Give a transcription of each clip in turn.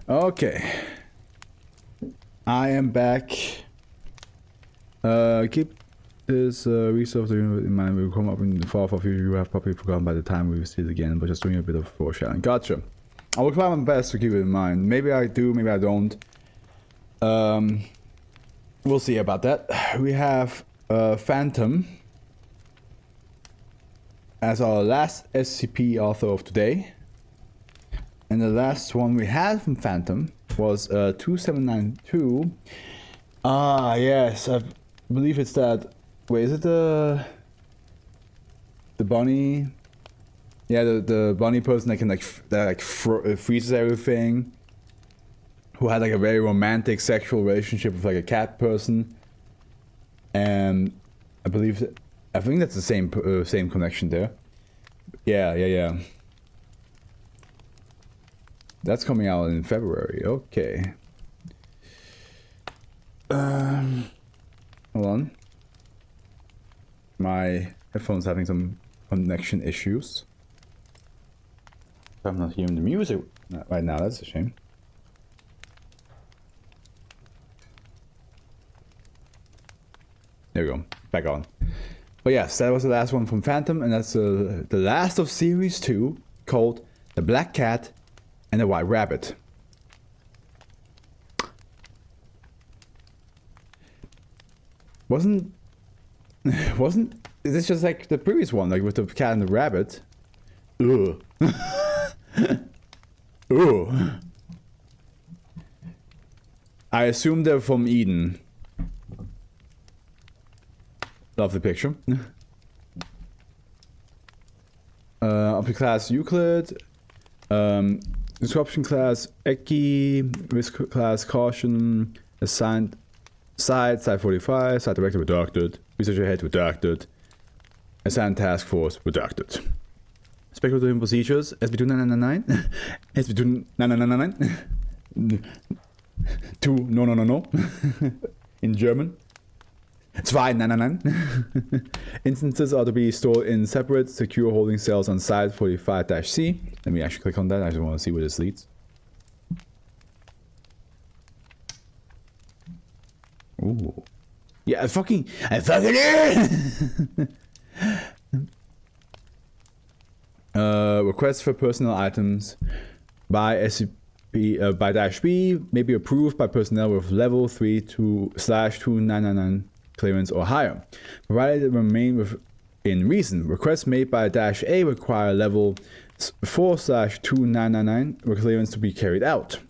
Okay. I am back. Keep this resource in mind. We will come up in the fall for future. You have probably forgotten by the time we see it again, but just doing a bit of foreshadowing. Gotcha. I will try my best to keep it in mind. Maybe I do, maybe I don't. We'll see about that. We have Phantom as our last SCP author of today. And the last one we had from Phantom was 2792. Ah, yes, I believe it's that. Wait, is it the bunny? Yeah, the bunny person that can freezes everything. Who had like a very romantic sexual relationship with like a cat person, and I think that's the same connection there. Yeah. That's coming out in February. Okay. Hold on. My headphones having some connection issues. I'm not hearing the music right now. That's a shame. There we go, back on. But yes, that was the last one from Phantom, and that's the last of Series 2, called The Black Cat and the White Rabbit. Wasn't this just like the previous one, like with the cat and the rabbit? Ugh. Ugh. I assume they're from Eden. Love the picture. Up to class Euclid. Disruption class Eki. Risk class Caution. Assigned site 45. Site director redacted. Researcher head redacted. Assigned task force redacted. Speculative procedures SB2 999. SB2 9999. 2 no. In German. 299. Instances are to be stored in separate, secure holding cells on site 45-C. Let me actually click on that. I just want to see where this leads. Ooh. Yeah, I fucking requests for personal items by SCP by -B may be approved by personnel with level 3/2999 clearance or higher, provided it remain within reason. Requests made by -A require level 4/2999 clearance to be carried out.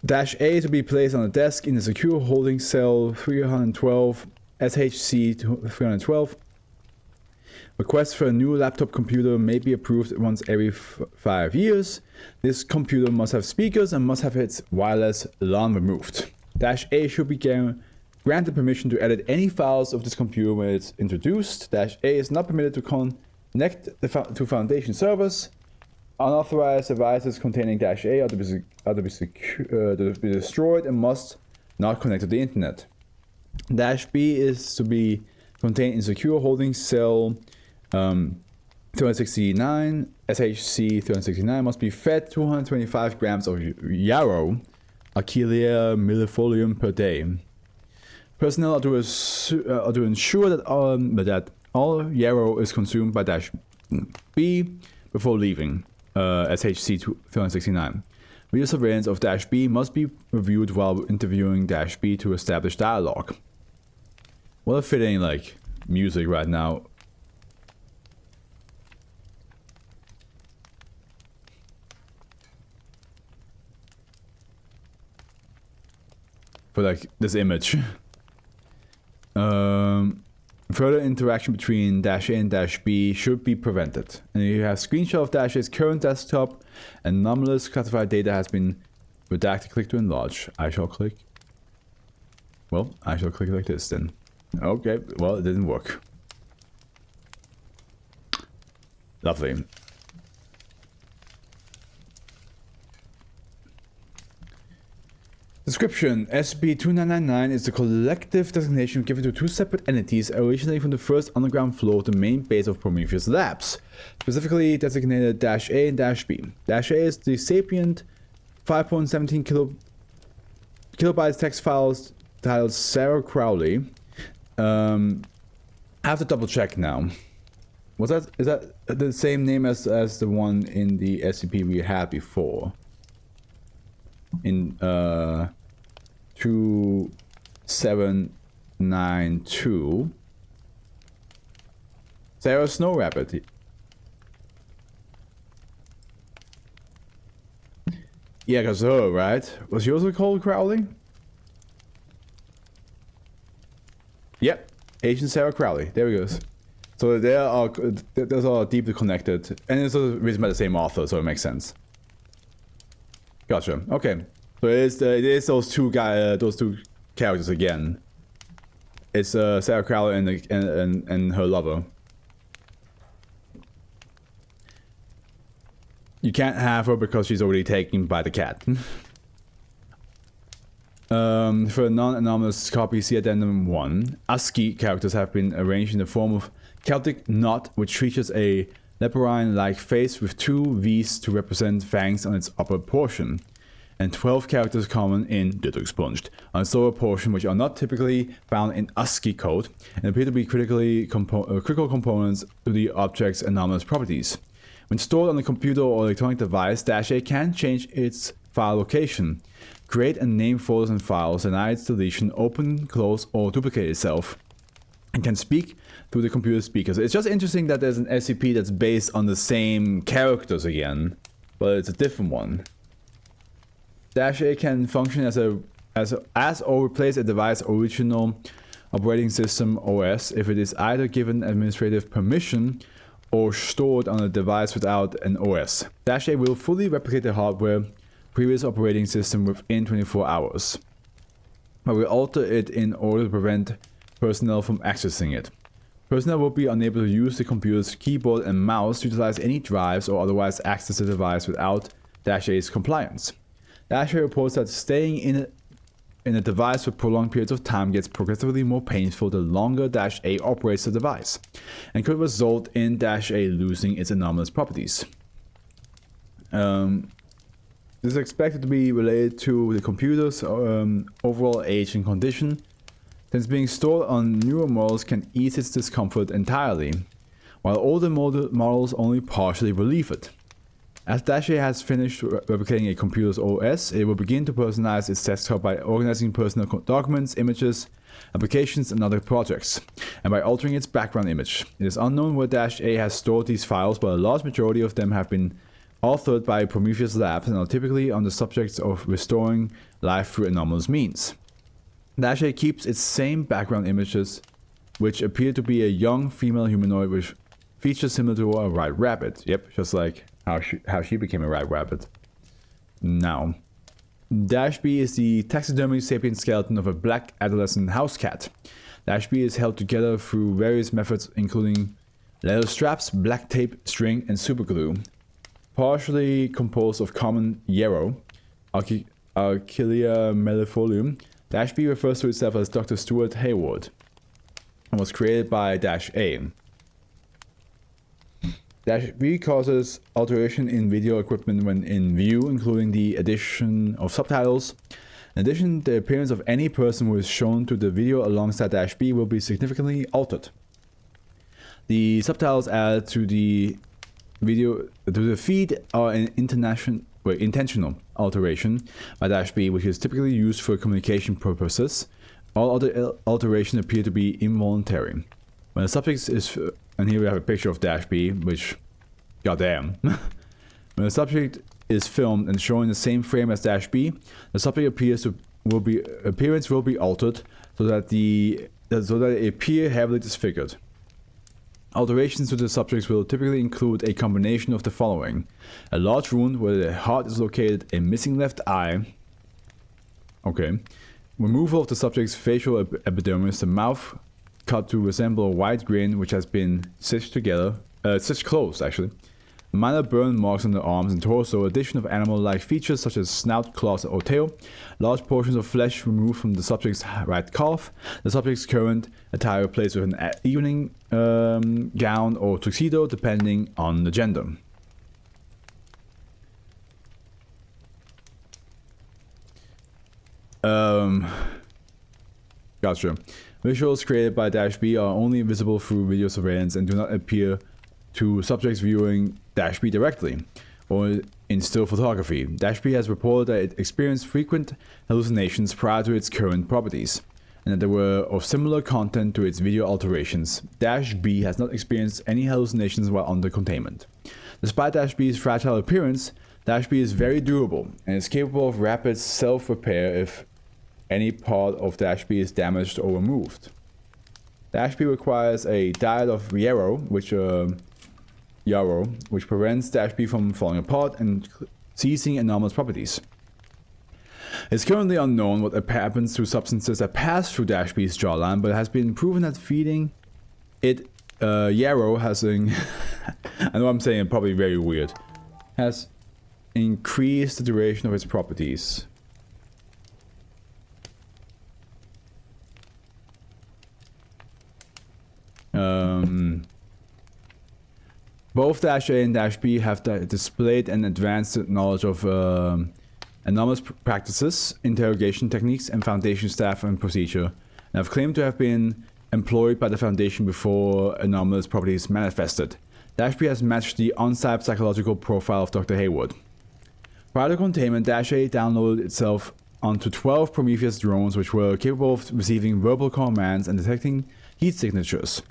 -A to be placed on a desk in the secure holding cell 312, SHC 312. Requests for a new laptop computer may be approved once every 5 years. This computer must have speakers and must have its wireless LAN removed. -A should be granted permission to edit any files of this computer when it's introduced. -A is not permitted to connect to Foundation servers. Unauthorized devices containing -A are to be destroyed and must not connect to the internet. -B is to be contained in secure holding cell 369. SHC 369 must be fed 225 grams of yarrow, Achillea millifolium per day. Personnel are to ensure that all yarrow is consumed by -B before leaving SHC 369. Video surveillance of -B must be reviewed while interviewing -B to establish dialogue. What a fitting like music right now. For like this image. Further interaction between -A and -B should be prevented. And you have screenshot of -A's current desktop. Anomalous classified data has been redacted. Click to enlarge. I shall click. Well, I shall click like this then. Okay, well, it didn't work. Lovely. Description: SCP-2999 is the collective designation given to two separate entities originating from the first underground floor of the main base of Prometheus Labs, specifically designated -A and -B. -A is the sapient 5.17 kilobytes text files titled Sarah Crowley. I have to double check now. Is that the same name as the one in the SCP we had before? In 2792. Sarah Snow Rabbit. Yeah, because her, right? Was she also called Crowley? Yep, Agent Sarah Crowley. There we go. So those are deeply connected, and it's written by the same author, so it makes sense. Gotcha. Okay, so it is those two characters again. It's Sarah Crowley and her lover. You can't have her because she's already taken by the cat. For a non-anomalous copy, see Addendum 1. ASCII characters have been arranged in the form of Celtic knot, which features a leporine-like face with two V's to represent fangs on its upper portion, and 12 characters common in Ditto Expunged on its lower portion, which are not typically found in ASCII code and appear to be critical components to the object's anomalous properties. When stored on a computer or electronic device, -A can change its file location, create and name folders and files, deny its deletion, open, close, or duplicate itself, and can speak through the computer speakers. It's just interesting that there's an SCP that's based on the same characters again, but it's a different one. -A can function as or replace a device's original operating system OS if it is either given administrative permission or stored on a device without an OS. -A will fully replicate the hardware previous operating system within 24 hours, but will alter it in order to prevent personnel from accessing it. Personnel will be unable to use the computer's keyboard and mouse to utilize any drives or otherwise access the device without -A's compliance. -A reports that staying in a device for prolonged periods of time gets progressively more painful the longer -A operates the device, and could result in -A losing its anomalous properties. This is expected to be related to the computer's overall age and condition, since being stored on newer models can ease its discomfort entirely, while older models only partially relieve it. As -A has finished replicating a computer's OS, it will begin to personalize its desktop by organizing personal documents, images, applications, and other projects, and by altering its background image. It is unknown where -A has stored these files, but a large majority of them have been authored by Prometheus Labs and are typically on the subject of restoring life through anomalous means. -A keeps its same background images, which appear to be a young female humanoid with features similar to a white rabbit. Yep, just like how she became a white rabbit. Now, -B is the taxidermy sapient skeleton of a black adolescent house cat. -B is held together through various methods, including leather straps, black tape, string, and superglue. Partially composed of common yarrow, Archilea mellifolium, -B refers to itself as Dr. Stuart Hayward, and was created by -A. -B causes alteration in video equipment when in view, including the addition of subtitles. In addition, the appearance of any person who is shown to the video alongside -B will be significantly altered. The subtitles added to the feed are an intentional alteration by -B, which is typically used for communication purposes. All other alterations appear to be involuntary. When the subject is, and here we have a picture of -B, which, goddamn. When the subject is filmed and shown in the same frame as -B, the subject appearance will be altered so that they appear heavily disfigured. Alterations to the subjects will typically include a combination of the following: a large wound where the heart is located, a missing left eye, removal of the subject's facial epidermis, the mouth cut to resemble a wide grin which has been stitched closed actually, minor burn marks on the arms and torso, addition of animal-like features such as snout, claws, or tail, large portions of flesh removed from the subject's right calf, the subject's current attire replaced with an evening gown or tuxedo depending on the gender. Gotcha. Visuals created by -B are only visible through video surveillance and do not appear to subjects viewing -B directly, or in still photography. -B has reported that it experienced frequent hallucinations prior to its current properties, and that they were of similar content to its video alterations. -B has not experienced any hallucinations while under containment. Despite -B's fragile appearance, -B is very durable and is capable of rapid self-repair if any part of -B is damaged or removed. -B requires a diet of yarrow, which prevents -B from falling apart and seizing anomalous properties. It's currently unknown what happens to substances that pass through -B's jawline, but it has been proven that feeding it yarrow has I know I'm saying it probably very weird, has increased the duration of its properties. Both -A and -B have displayed an advanced knowledge of anomalous practices, interrogation techniques, and Foundation staff and procedure, and have claimed to have been employed by the Foundation before anomalous properties manifested. -B has matched the on-site psychological profile of Dr. Hayward. Prior to containment, -A downloaded itself onto 12 Prometheus drones, which were capable of receiving verbal commands and detecting heat signatures,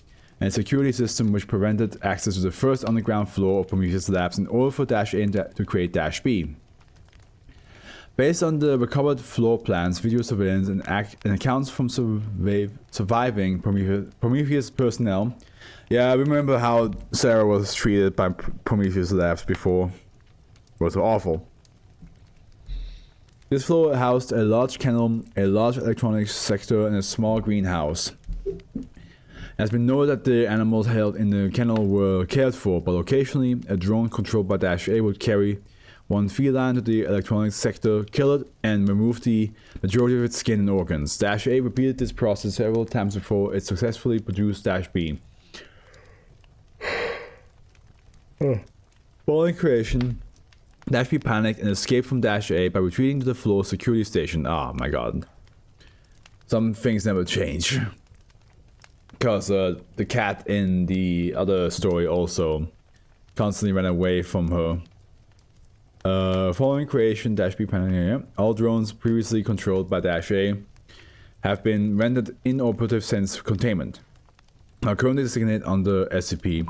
and a security system which prevented access to the first underground floor of Prometheus labs in order for -A to create -B. Based on the recovered floor plans, video surveillance, and accounts from surviving Prometheus personnel. Yeah, I remember how Sarah was treated by Prometheus labs before. It was awful. This floor housed a large kennel, a large electronics sector, and a small greenhouse. It has been noted that the animals held in the kennel were cared for, but occasionally a drone controlled by -A would carry one feline to the electronics sector, kill it, and remove the majority of its skin and organs. -A repeated this process several times before it successfully produced -B. Following creation, -B panicked and escaped from -A by retreating to the floor security station. Oh my god. Some things never change. Because the cat in the other story also constantly ran away from her. Following creation, -B panicked. All drones previously controlled by -A have been rendered inoperative since containment. Are currently designated under SCP.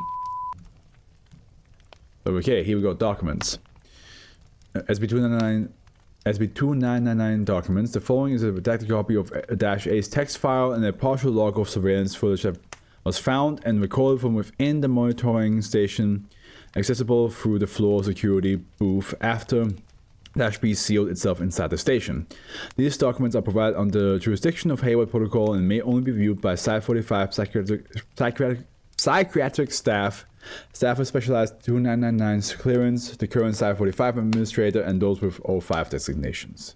Okay, here we go. Documents. SB2999 documents. The following is a redacted copy of -A's text file and a partial log of surveillance footage that was found and recorded from within the monitoring station, accessible through the floor security booth after -B sealed itself inside the station. These documents are provided under jurisdiction of Hayward Protocol and may only be viewed by Site-45 psychiatric staff with specialized 2999's clearance, the current Site-45 administrator, and those with 05 designations.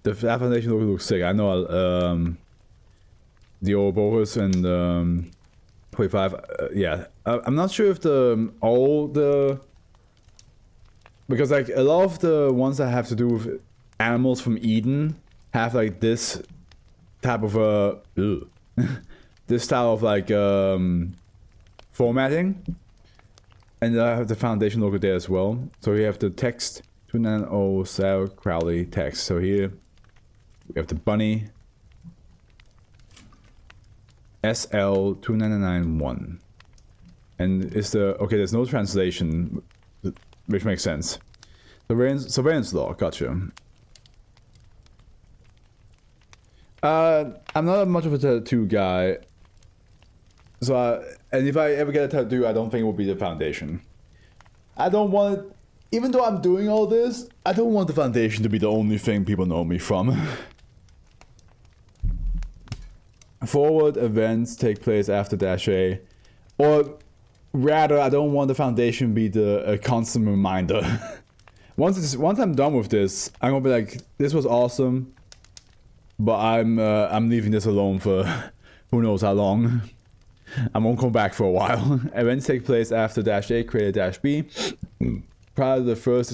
The Foundation looks sick. I know the Ouroboros and 45. Yeah, I'm not sure if because like a lot of the ones that have to do with animals from Eden have like this type of this style of like formatting, and I have the Foundation logo there as well. So we have the text 290 Sarah Crowley text. So here we have the bunny SL 2991, and it's the there's no translation, which makes sense. Surveillance law, gotcha. I'm not much of a tattoo guy, so and if I ever get a tattoo, I don't think it will be the Foundation. I don't want it, even though I'm doing all this, I don't want the Foundation to be the only thing people know me from. Forward events take place after -A, or rather, I don't want the Foundation to be a constant reminder. Once I'm done with this, I'm gonna be like, this was awesome, but I'm leaving this alone for who knows how long. I won't come back for a while. Events take place after -A created -B, prior to the first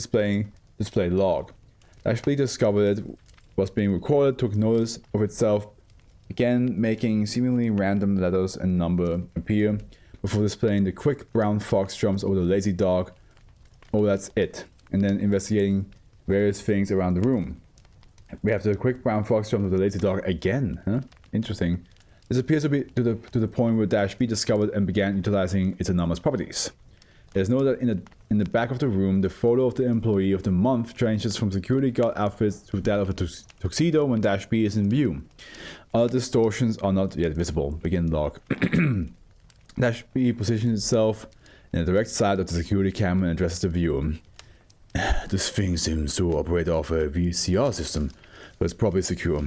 displayed log. Dash B discovered it was being recorded, took notice of itself, began making seemingly random letters and number appear before displaying the quick brown fox jumps over the lazy dog. Oh, that's it. And then investigating various things around the room. We have the quick brown fox jumps over the lazy dog again, huh? Interesting. This appears to be to the point where Dash B discovered and began utilizing its anomalous properties. There's no that in the back of the room, the photo of the employee of the month changes from security guard outfits to that of a tuxedo when Dash B is in view. Other distortions are not yet visible. Begin log. Dash B positions itself in the direct side of the security camera and addresses the viewer. This thing seems to operate off a VCR system, but it's probably secure.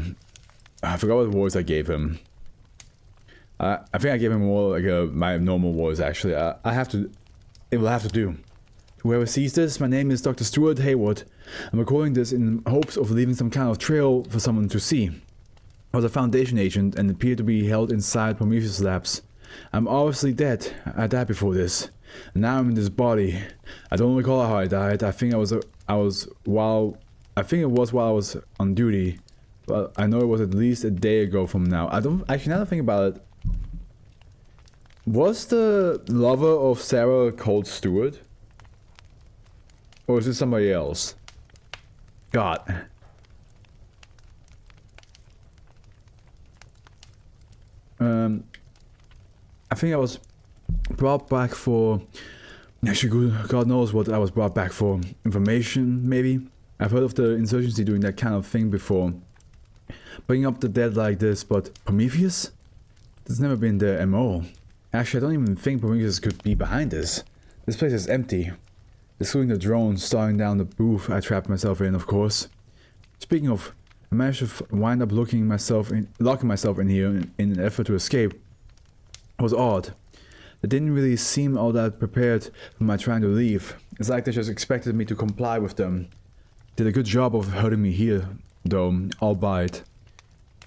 I forgot what voice I gave him. I think I gave him more like my normal voice actually. It will have to do. Whoever sees this, my name is Dr. Stuart Hayward. I'm recording this in hopes of leaving some kind of trail for someone to see. I was a Foundation agent and appeared to be held inside Prometheus Labs. I'm obviously dead. I died before this. And now I'm in this body. I don't recall how I died. I think it was while I was on duty. But I know it was at least a day ago from now. I don't actually, now that I think about it. Was the lover of Sarah called Stuart? Or is it somebody else? God. I think I was brought back for... Actually, God knows what I was brought back for. Information, maybe? I've heard of the insurgency doing that kind of thing before. Bringing up the dead like this, but Prometheus? That's never been their MO. Actually, I don't even think Prometheus could be behind this. This place is empty. Excluding the drone staring down the booth I trapped myself in, of course. Speaking of, I managed to wind up locking myself in here in an effort to escape. It was odd. They didn't really seem all that prepared for my trying to leave. It's like they just expected me to comply with them. Did a good job of hurting me here, though, albeit.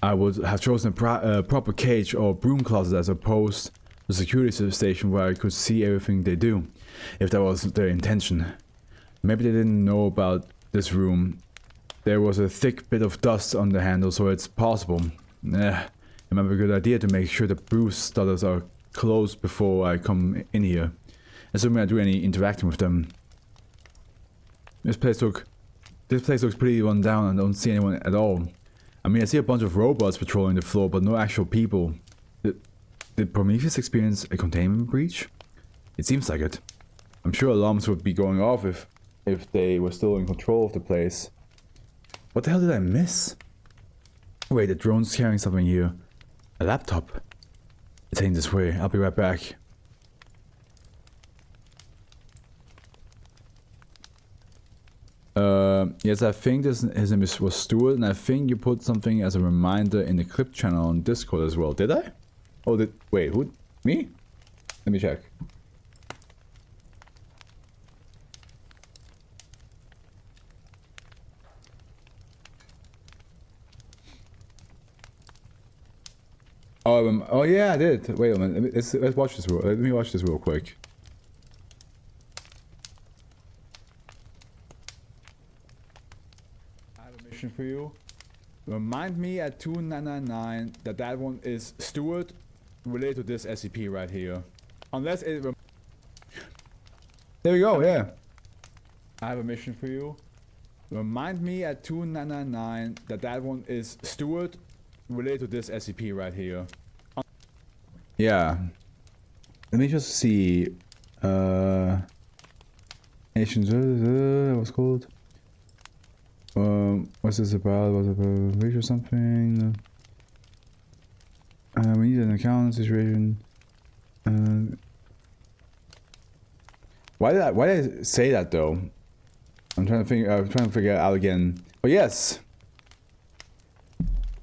I would have chosen a proper cage or broom closet as opposed to the security station where I could see everything they do, if that was their intention. Maybe they didn't know about this room. There was a thick bit of dust on the handle, so it's possible. It might be a good idea to make sure the broom stutters are closed before I come in here, assuming I do any interacting with them. This place looks pretty run down and I don't see anyone at all. I mean, I see a bunch of robots patrolling the floor, but no actual people. Did Prometheus experience a containment breach? It seems like it. I'm sure alarms would be going off if they were still in control of the place. What the hell did I miss? Wait, the drone's carrying something here. A laptop. It's heading this way. I'll be right back. Yes, I think his name was Stuart, and I think you put something as a reminder in the clip channel on Discord as well. Did I? Oh, wait, who? Me? Let me check. Oh yeah, I did. Wait a minute. Let's watch this. Let me watch this real quick. I have a mission for you. Remind me at 2999 that one is Stuart related to this SCP right here. Unless it... There we go, yeah. I have a mission for you. Remind me at 2999 that one is Stuart related to this SCP right here. Yeah. Let me just see. Nations, that was called. What's this about? Was it about race or something? We need an account situation. Why did I say that though? I'm trying to figure it out again. But yes,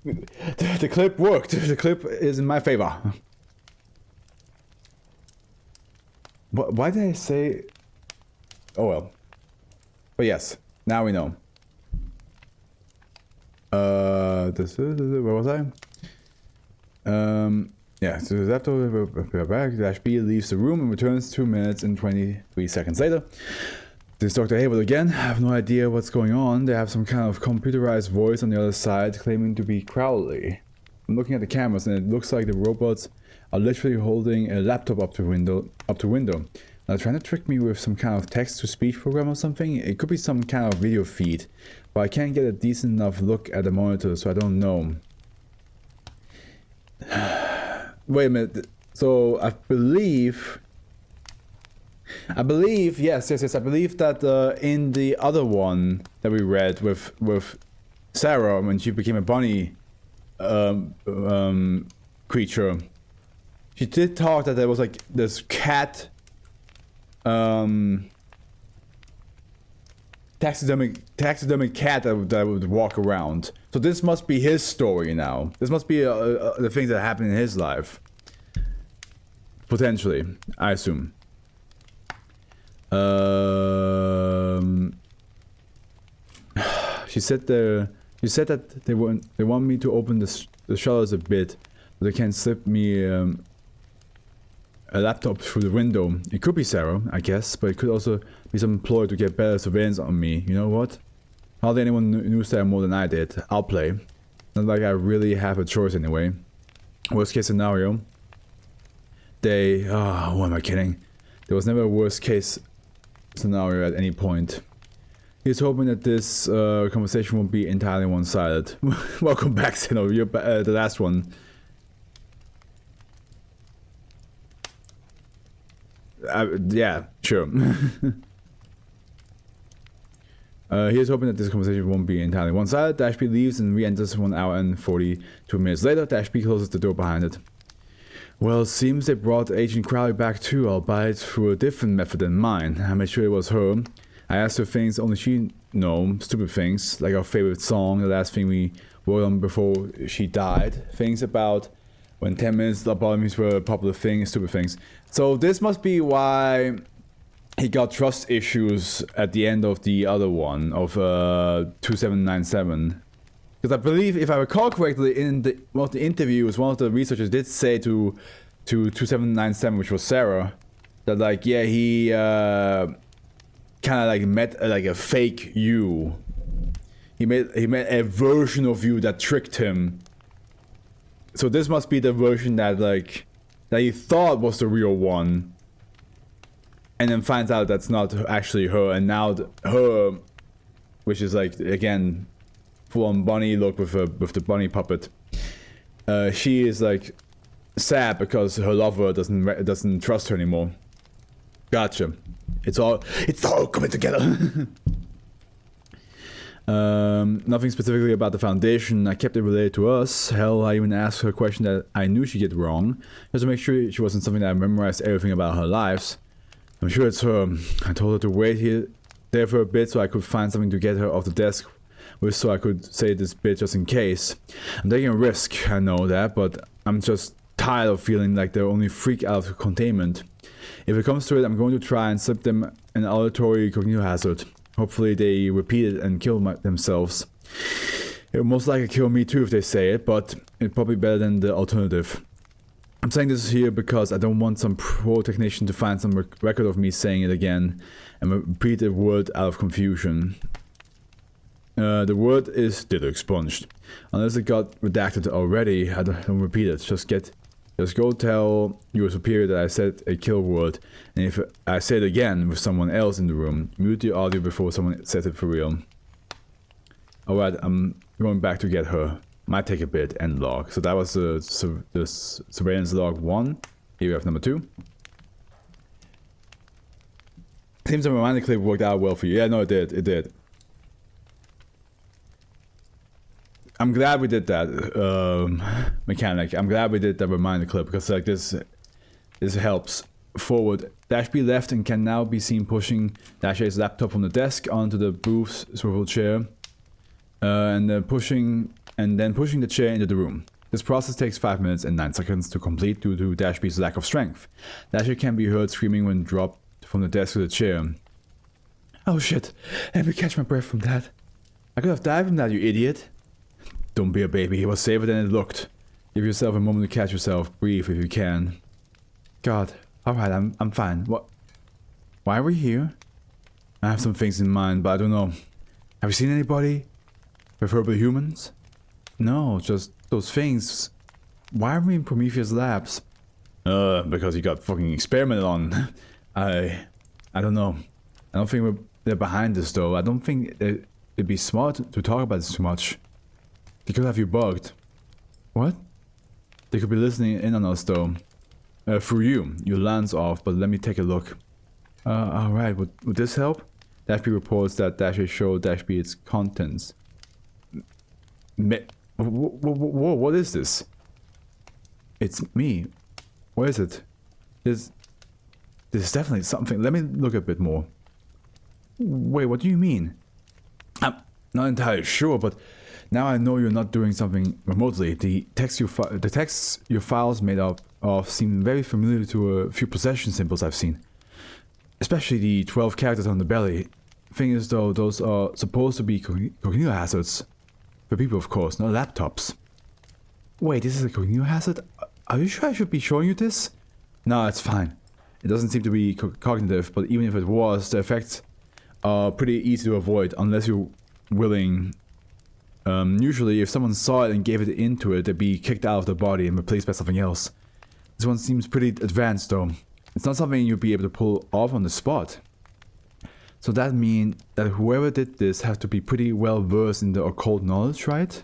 the clip worked. The clip is in my favor. But why did I say? Oh well. But yes, now we know. Where was I? Yeah, so the laptop back. Dash B leaves the room and returns 2 minutes and 23 seconds later. This Dr. Hayward again. I have no idea what's going on. They have some kind of computerized voice on the other side claiming to be Crowley. I'm looking at the cameras and it looks like the robots are literally holding a laptop up to window. Now trying to trick me with some kind of text-to-speech program or something. It could be some kind of video feed, but I can't get a decent enough look at the monitor, so I don't know. Wait a minute. So I believe, yes, I believe that in the other one that we read with Sarah when she became a bunny creature, she did talk that there was like this cat taxidermic cat that would walk around. So this must be his story now. This must be the things that happened in his life. Potentially, I assume. She said that they want me to open the shutters a bit, but they can slip me a laptop through the window. It could be Sarah, I guess, but it could also be some ploy to get better surveillance on me. You know what? Hardly anyone knew Sarah more than I did. I'll play. Not like I really have a choice anyway. Worst case scenario. Who am I kidding? There was never a worst case scenario at any point. He's hoping that this conversation won't be entirely one-sided. Welcome back, Sino. You're the last one. Yeah, sure. Here's hoping that this conversation won't be entirely one-sided. Dash B leaves and re-enters 1 hour and 42 minutes later. Dash B closes the door behind it. Well, seems they brought Agent Crowley back too, albeit through a different method than mine. I made sure it was her. I asked her things only she knows, stupid things, like our favorite song, the last thing we worked on before she died. Things about when 10 minutes lobotomies were a popular thing, stupid things. So this must be why he got trust issues at the end of the other one, of 2797. Because I believe, if I recall correctly, in one of the interviews, one of the researchers did say to 2797, which was Sarah, that like, yeah, he kind of like met like a fake you. He met a version of you that tricked him. So this must be the version that like that he thought was the real one, and then finds out that's not actually her, and now her, which is like again full-on bunny look with the bunny puppet. She is like sad because her lover doesn't trust her anymore. Gotcha. It's all coming together. Nothing specifically about the Foundation. I kept it related to us. Hell, I even asked her a question that I knew she'd get wrong, just to make sure she wasn't something that I memorized everything about her lives. I'm sure it's her. I told her to wait there for a bit so I could find something to get her off the desk with, so I could say this bit just in case. I'm taking a risk, I know that, but I'm just tired of feeling like they're only freak out of containment. If it comes to it, I'm going to try and slip them an auditory cognitive hazard. Hopefully they repeat it and kill themselves. It will most likely kill me too if they say it, but it's probably better than the alternative. I'm saying this here because I don't want some pro technician to find some record of me saying it again and repeat the word out of confusion. The word is ditto expunged. Unless it got redacted already, I don't repeat it. Just go tell your superior that I said a kill word, and if I say it again with someone else in the room, mute the audio before someone says it for real. Alright, I'm going back to get her. Might take a bit. End log. So that was the surveillance log 1. Here we have number 2. Seems the reminder clip worked out well for you. Yeah, no, it did. It did. I'm glad we did that, mechanic. I'm glad we did that reminder clip, because like this helps forward. Dash B left and can now be seen pushing Dash A's laptop from the desk onto the booth's swivel chair, and then pushing the chair into the room. This process takes 5 minutes and 9 seconds to complete due to Dash B's lack of strength. Dash A can be heard screaming when dropped from the desk to the chair. Oh shit! Let me catch my breath from that. I could have died from that, you idiot. Don't be a baby, it was safer than it looked. Give yourself a moment to catch yourself. Breathe if you can. God. Alright, I'm fine. What? Why are we here? I have some things in mind, but I don't know. Have you seen anybody? Preferably humans? No, just those things. Why are we in Prometheus Labs? Because he got fucking experimented on. I don't know. I don't think they're behind this though. I don't think it'd be smart to talk about this too much. They could have you bugged. What? They could be listening in on us though. Through you. Your lens off, but let me take a look. Alright, would this help? Dash B reports that Dash A showed Dash B its contents. Whoa, what is this? It's me. What is it? This is definitely something. Let me look a bit more. Wait, what do you mean? I'm not entirely sure, but now I know you're not doing something remotely. The texts your files made up of seem very familiar to a few possession symbols I've seen. Especially the 12 characters on the belly. Thing is though, those are supposed to be cognito hazards. For people of course, not laptops. Wait, this is a cognito hazard? Are you sure I should be showing you this? No, it's fine. It doesn't seem to be cognitive, but even if it was, the effects are pretty easy to avoid unless you're willing. Usually if someone saw it and gave it into it, they'd be kicked out of the body and replaced by something else. This one seems pretty advanced though. It's not something you'll be able to pull off on the spot. So that means that whoever did this has to be pretty well versed in the occult knowledge, right?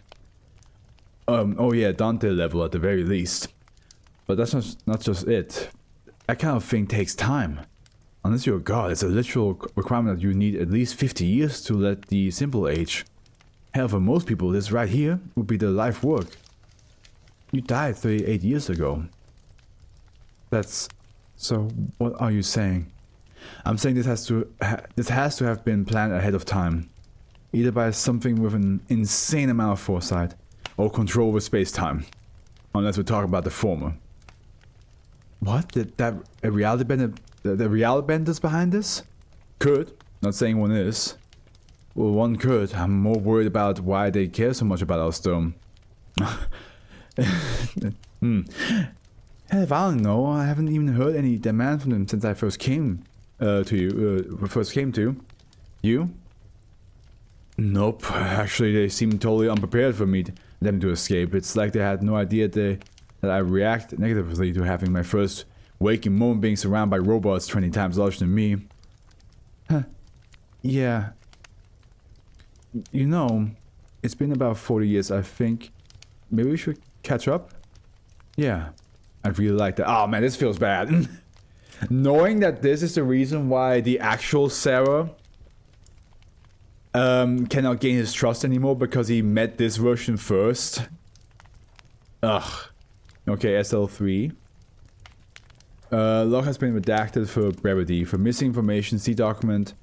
Oh yeah, Dante level at the very least. But that's not just it. That kind of thing takes time. Unless you're a god, it's a literal requirement that you need at least 50 years to let the simple age. Hell, for most people, this right here would be their life work. You died 38 years ago. So what are you saying? I'm saying this has to have been planned ahead of time. Either by something with an insane amount of foresight, or control over space-time. Unless we're talking about the former. What? The reality benders behind this? Could. Not saying one is. Well, one could. I'm more worried about why they care so much about us though. Hell, if I don't know, I haven't even heard any demand from them since I first came to you. Nope, actually they seemed totally unprepared for them to escape. It's like they had no idea that I react negatively to having my first waking moment being surrounded by robots 20 times larger than me. Huh. Yeah. You know, it's been about 40 years, I think. Maybe we should catch up? Yeah. I'd really like that. Oh man, this feels bad. Knowing that this is the reason why the actual Sarah cannot gain his trust anymore because he met this version first. Ugh. Okay, SL3. Log has been redacted for brevity. For missing information, see document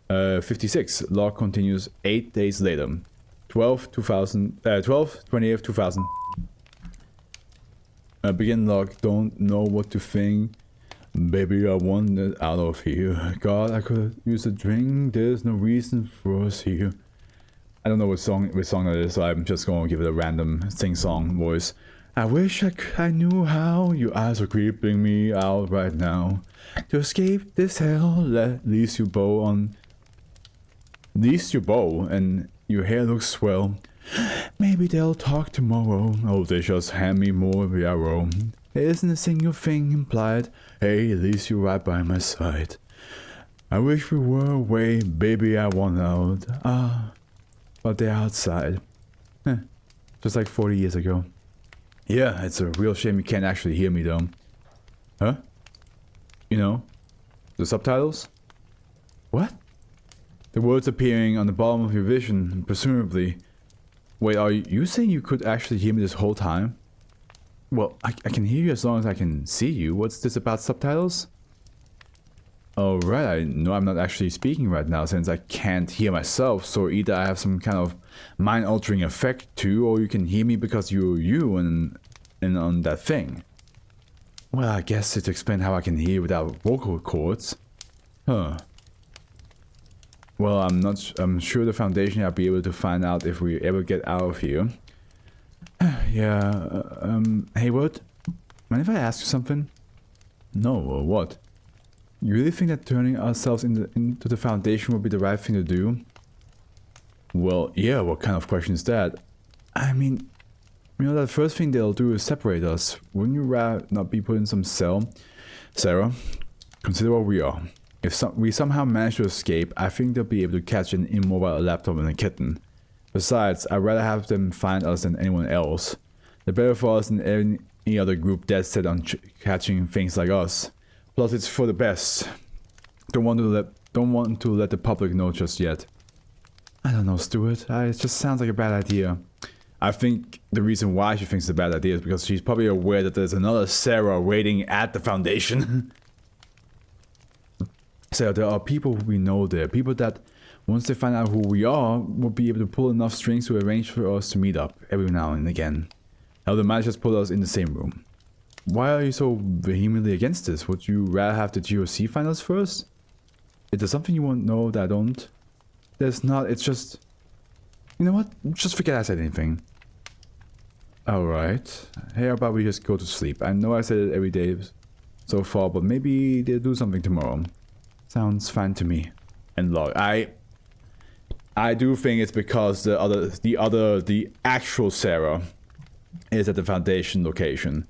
56. Log continues 8 days later. 12/20th 2000. Begin log. Don't know what to think. Baby, I want it out of here. God, I could use a drink. There's no reason for us here. I don't know what song that is, so I'm just gonna give it a random sing-song voice. I wish I knew how your eyes are creeping me out right now. To escape this hell, at least you bow and your hair looks swell. Maybe they'll talk tomorrow. Oh, they just hand me more yarrow. There isn't a single thing implied. Hey, at least you're right by my side. I wish we were away, baby, I want out. But they're outside. Just like 40 years ago. Yeah, it's a real shame you can't actually hear me though. Huh? You know? The subtitles? What? The words appearing on the bottom of your vision, presumably. Wait, are you saying you could actually hear me this whole time? Well, I can hear you as long as I can see you. What's this about subtitles? Oh right, I know I'm not actually speaking right now since I can't hear myself, so either I have some kind of mind-altering effect too, or you can hear me because you're you and on that thing. Well, I guess it's explain how I can hear without vocal cords. Huh. Well, I'm sure the Foundation will be able to find out if we ever get out of here. Yeah, Hayward? Mind if I ask you something? No, what? You really think that turning ourselves into the Foundation would be the right thing to do? Well, yeah, what kind of question is that? I mean, you know, that first thing they'll do is separate us. Wouldn't you rather not be put in some cell? Sarah, consider what we are. If we somehow manage to escape, I think they'll be able to catch an immobile laptop and a kitten. Besides, I'd rather have them find us than anyone else. They're better for us than any other group dead set on catching things like us. Plus, it's for the best. Don't want to let the public know just yet. I don't know, Stuart. It just sounds like a bad idea. I think the reason why she thinks it's a bad idea is because she's probably aware that there's another Sarah waiting at the Foundation. So there are people we know there. People that, once they find out who we are, will be able to pull enough strings to arrange for us to meet up every now and again. Now they might just put us in the same room. Why are you so vehemently against this? Would you rather have the GOC find us first? Is there something you want to know that I don't? There's not, it's just... You know what? Just forget I said anything. Alright. Hey, how about we just go to sleep? I know I said it every day so far, but maybe they'll do something tomorrow. Sounds fine to me. And look, I do think it's because the actual Sarah is at the Foundation location.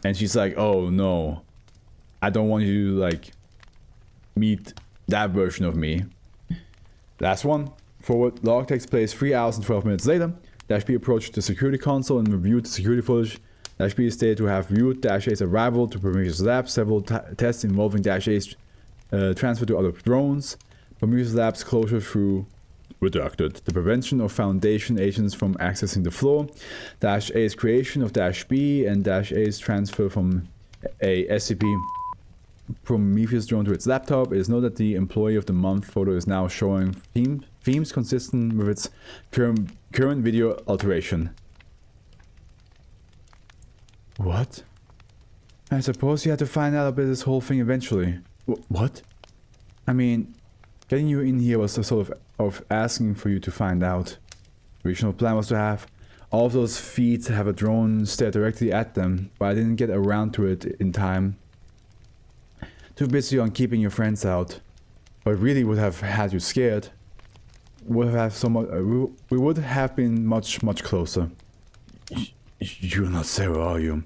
And she's like, oh no, I don't want you to like meet that version of me. Last one. Forward log takes place 3 hours and 12 minutes later. Dash B approached the security console and reviewed the security footage. Dash B is stated to have viewed Dash A's arrival to Prometheus Labs, several tests involving Dash A's transfer to other drones, Prometheus Labs closure through redacted, the prevention of Foundation agents from accessing the floor, Dash A's creation of Dash B, and Dash A's transfer from a SCP Prometheus drone to its laptop. It is noted that the Employee of the Month photo is now showing themes consistent with its current video alteration. What? I suppose you had to find out about this whole thing eventually. What? I mean, getting you in here was a sort of asking for you to find out. The original plan was to have all of those feeds have a drone stare directly at them, but I didn't get around to it in time. Too busy on keeping your friends out. But it really would have had you scared. We would have been much closer. You're not Sarah, are you?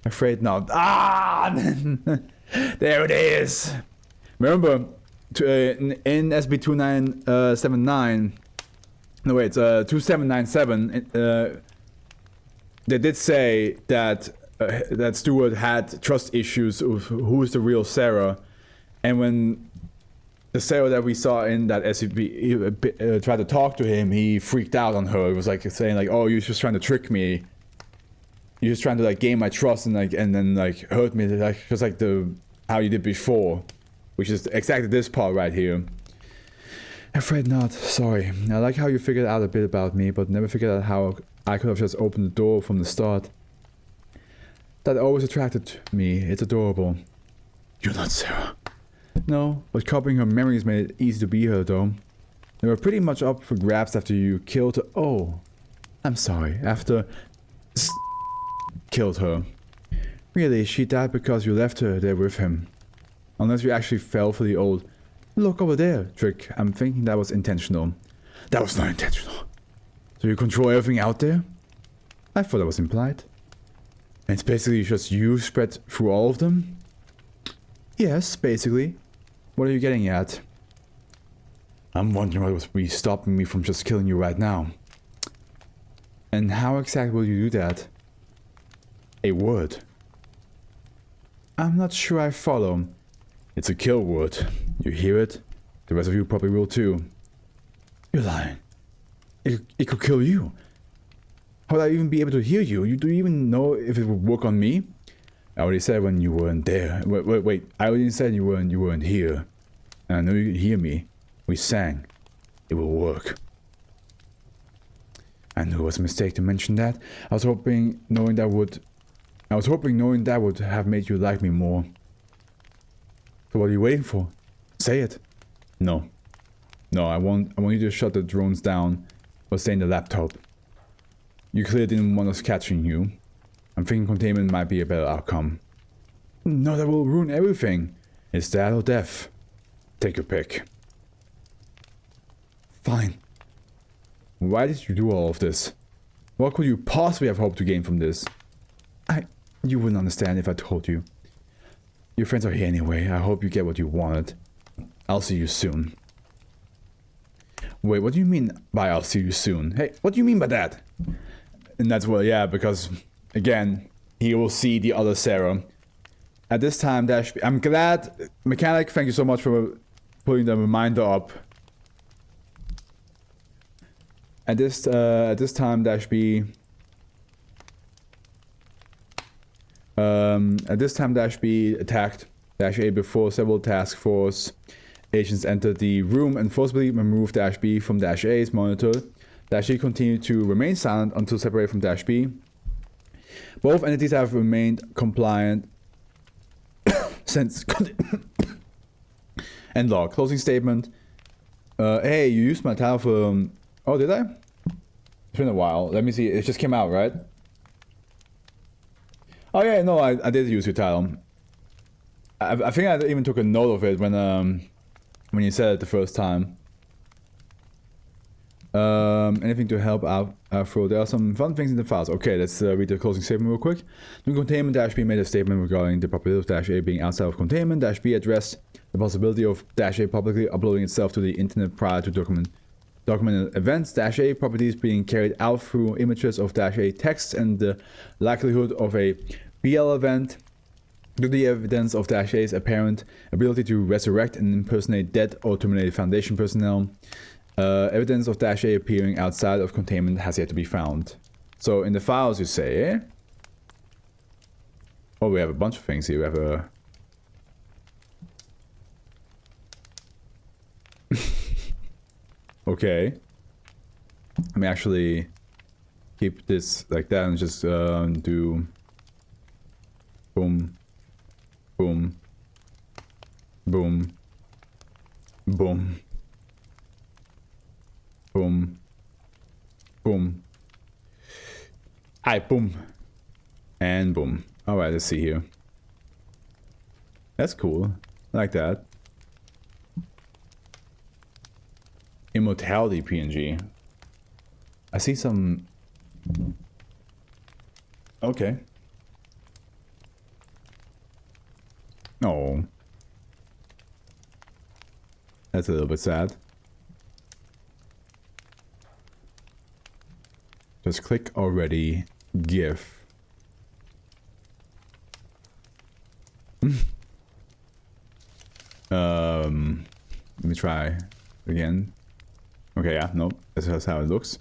Afraid not. Ah! There it is! Remember, in SB 2979, no wait, 2797, they did say that that Stuart had trust issues of who is the real Sarah, and when the Sarah that we saw in that SCP tried to talk to him, he freaked out on her. It was like saying like, "Oh, you're just trying to trick me. You're just trying to like gain my trust and then hurt me, like just like how you did before," which is exactly this part right here. Afraid not. Sorry. I like how you figured out a bit about me, but never figured out how I could have just opened the door from the start. That always attracted me. It's adorable. You're not Sarah. No, but copying her memories made it easy to be her, though. They were pretty much up for grabs after you killed her. Oh, I'm sorry. After killed her. Really, she died because you left her there with him. Unless you actually fell for the old "look over there" trick. I'm thinking that was intentional. That was not intentional. So you control everything out there? I thought that was implied. And it's basically just you spread through all of them? Yes, basically. What are you getting at? I'm wondering what would be stopping me from just killing you right now. And how exactly will you do that? A word. I'm not sure I follow. It's a kill word. You hear it? The rest of you probably will too. You're lying. It could kill you. How would I even be able to hear you? Do you even know if it would work on me? I already said when you weren't there. Wait. I already said you weren't here. And I know you could hear me. We sang. It will work. I knew it was a mistake to mention that. I was hoping knowing that would have made you like me more. So what are you waiting for? Say it. No. I want you to shut the drones down or stay in the laptop. You clearly didn't want us catching you. I'm thinking containment might be a better outcome. No, that will ruin everything. It's that or death. Take your pick. Fine. Why did you do all of this? What could you possibly have hoped to gain from this? You wouldn't understand if I told you. Your friends are here anyway. I hope you get what you wanted. I'll see you soon. Wait, what do you mean by I'll see you soon? Hey, what do you mean by that? And that's well, yeah, because, again, he will see the other Sarah. At this time, dash B. I'm glad, Mechanic, thank you so much for putting the reminder up. At this time, dash B. At this time, dash B attacked dash A before several task force agents entered the room and forcibly removed dash B from dash A's monitor. Dash A continued to remain silent until separated from dash B. Both entities have remained compliant since. End log. Closing statement. Hey, you used my title for. Oh, did I? It's been a while. Let me see. It just came out, right? Oh yeah, no, I did use your title. I think I even took a note of it when you said it the first time. Anything to help out Afro? There are some fun things in the files. Okay, let's read the closing statement real quick. During containment, Dash B made a statement regarding the probability of Dash A being outside of containment. Dash B addressed the possibility of Dash A publicly uploading itself to the internet prior to documented events. Dash A properties being carried out through images of Dash A text and the likelihood of a BL event. Due to the evidence of Dash A's apparent ability to resurrect and impersonate dead or terminated Foundation personnel. Evidence of Dash A appearing outside of containment has yet to be found. So in the files you say, eh? Oh, we have a bunch of things here. We have a... Okay. Let me actually keep this like that and just do... Boom. Boom. Boom. Boom. Boom. Boom. Aye, boom. And boom. Alright, let's see here. That's cool. I like that. Immortality PNG. I see some... Okay. Oh. That's a little bit sad. Just click already. GIF. Let me try again. Okay, yeah, nope. That's how it looks.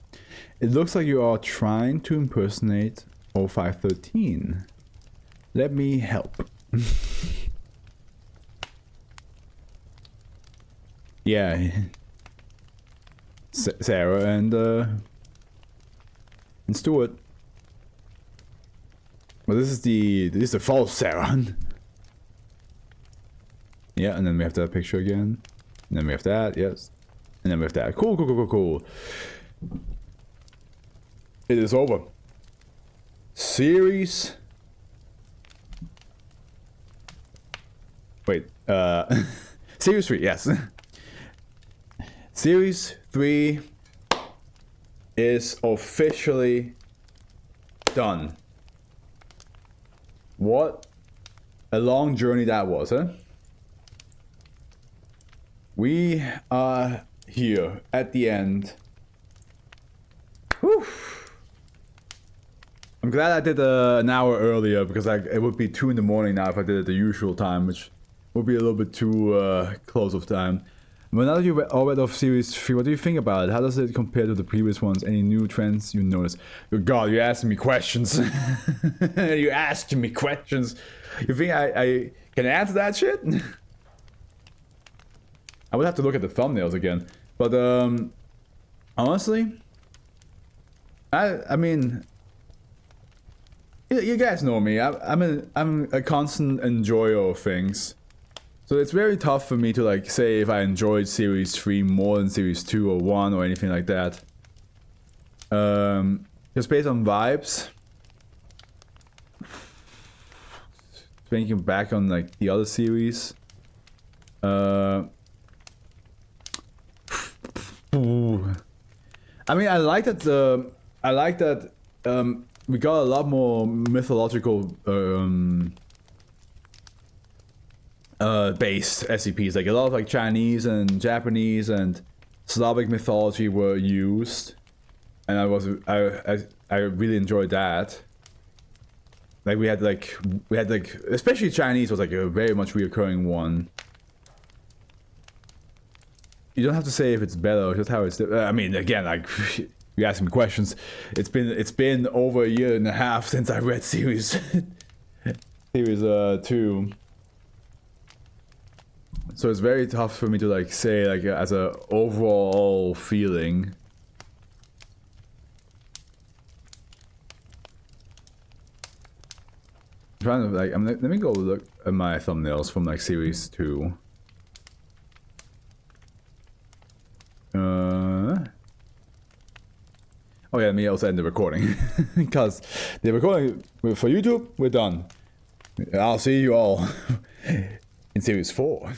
It looks like you are trying to impersonate 0513. Let me help. Yeah. Sarah and Stuart. Well, this is the false Sarah. Yeah, and then we have that picture again. And then we have that, yes. And then we have that. Cool, cool, cool, cool, cool. It is over. Series. Wait, Series 3, yes. Series 3 is officially done. What a long journey that was, huh? We are here at the end. Whew. I'm glad I did an hour earlier because it would be 2 in the morning now if I did it the usual time, which would be a little bit too close of time. But now that you've all read off Series 3, what do you think about it? How does it compare to the previous ones? Any new trends you notice? God, you're asking me questions. You're asking me questions. You think I can answer that shit? I would have to look at the thumbnails again. But, honestly, I mean, you guys know me. I'm a constant enjoyer of things. So it's very tough for me to like say if I enjoyed Series 3 more than Series 2 or 1 or anything like that. Just based on vibes. Thinking back on like the other series. I mean, I like that. We got a lot more mythological based SCPs. Like a lot of like Chinese and Japanese and Slavic mythology were used, and I really enjoyed that. Like we had like especially Chinese was like a very much reoccurring one. You don't have to say if it's better, just how it's. I mean, again, like you ask me questions. It's been over a year and a half since I read series 2. So it's very tough for me to like say like as a overall feeling. I'm trying to like let me go look at my thumbnails from like series 2. Oh yeah, let me also end the recording because the recording for YouTube we're done. I'll see you all in series 4.